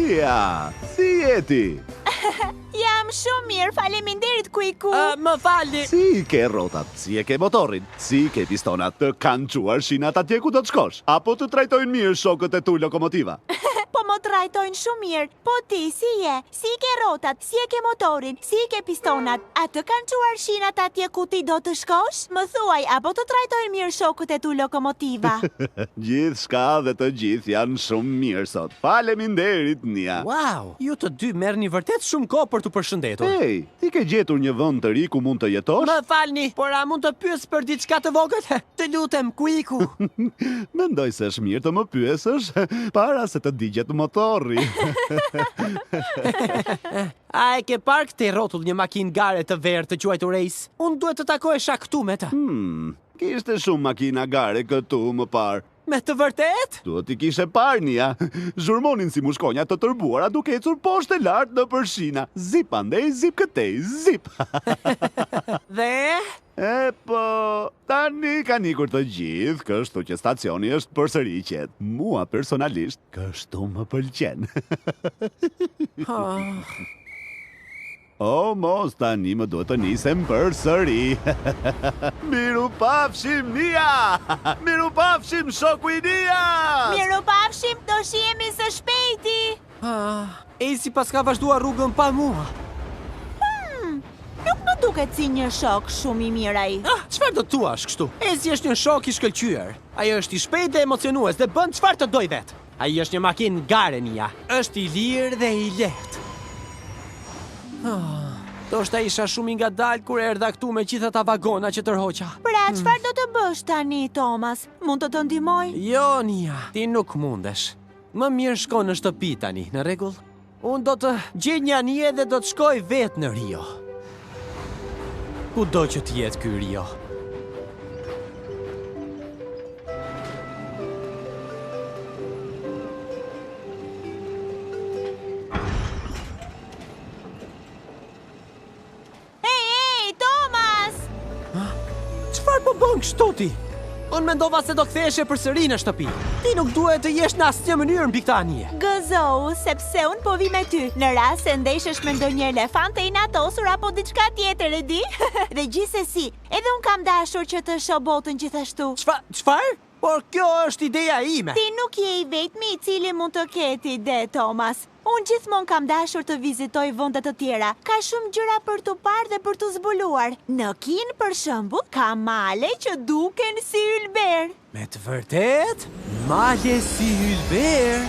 Mia, si jeti? Jam shumë mirë, faleminderit Kujku. Më falni. Si ke rrotat, si e ke motorin, si ke pistonat, të kanë quar shinat atje ku do të shkosh? Apo të trajtojnë mirë shokët e tu lokomotiva? Po më trajtojnë shumë mirë. Po ti, si je? Si ke rrotat, si e ke motorin, si ke pistonat? A të kanë quar shinat atje ku ti do të shkosh? Më thuaj, apo të trajtojnë mirë shokët e tu lokomotiva? Gjithë shka dhe të gjithë janë shumë mirë sot. Faleminderit, Nia. Wow, ju të dy merrni vërtet shumë kohë për të përshëndetur. Hey, ti ke gjetur një vend të ri ku mund të jetosh? Më falni, por a mund të pyes për diçka të vogël? Të lutem, Kujku. Mendoj se është mirë të më pyesësh para se të digjet motori. A e ke parë këtë rrotull një makinë gare të verë të quajtur Ace? Unë duhet të takohesha këtu me të. Kishte shumë makina gare këtu më parë. Me të vërtet? Duhet i kishe parë, Nia. Zhurmonin si mushkonja të tërbuara duke ecur poshtë e lartë në përshina. Zip andej, zip këtej, zip. Dhe? E po, tani kanë ikur të gjithë, kështu që stacioni është përsëri i qetë. Mua personalisht, kështu më pëlqen. O, mos tani më duhet të nisem përsëri. Miru pafshim, Nia! Miru pafshim, shoku i Nia! Miru pafshim, do shihemi së shpejti. Ace pas ka vazhduar rrugën pa mua. Nuk më duket si një shok shumë i mirë ai. Çfarë do thuash kështu? Ace është një shok i shkëlqyer. Ai është i shpejtë dhe emocionues dhe bën çfarë të doj vet. Ai është një makinë gare, Nia. Është i lirë dhe i lehtë. Ndoshta isha shumë i ngadalë kur erdha këtu me gjithë ata vagona që tërhoqa. Pra, çfarë do të bësh tani, Thomas? Mund të të ndihmoj? Jo, Nia, ti nuk mundesh. Më mirë shko në shtëpi tani, në rregull? Unë do të gjej një anije dhe do të shkoj vetë në Rio. Kudo që të jetë ky Rio. Çfarë po bën kështu ti? Unë mendova se do ktheheshe përsëri në shtëpi. Ti nuk duhet të jesh në asnjë mënyrë mbi këtë anije. Gëzou, sepse unë po vi me ty. Në rast se ndeshesh me ndonjë elefant të inatosur apo diçka tjetër, e di? Dhe gjithsesi, edhe unë kam dashur që të shoh botën gjithashtu. Çfarë? Por kjo është ideja ime. Ti nuk je i vetmi i cili mund të ketë ide, Thomas. Unë gjithmonë kam dashur të vizitoj vende të tjera. Ka shumë gjëra për të parë dhe për të zbuluar. Në Kinë, për shembull, ka male që duken si ylber. Me të vërtet? Male si ylber?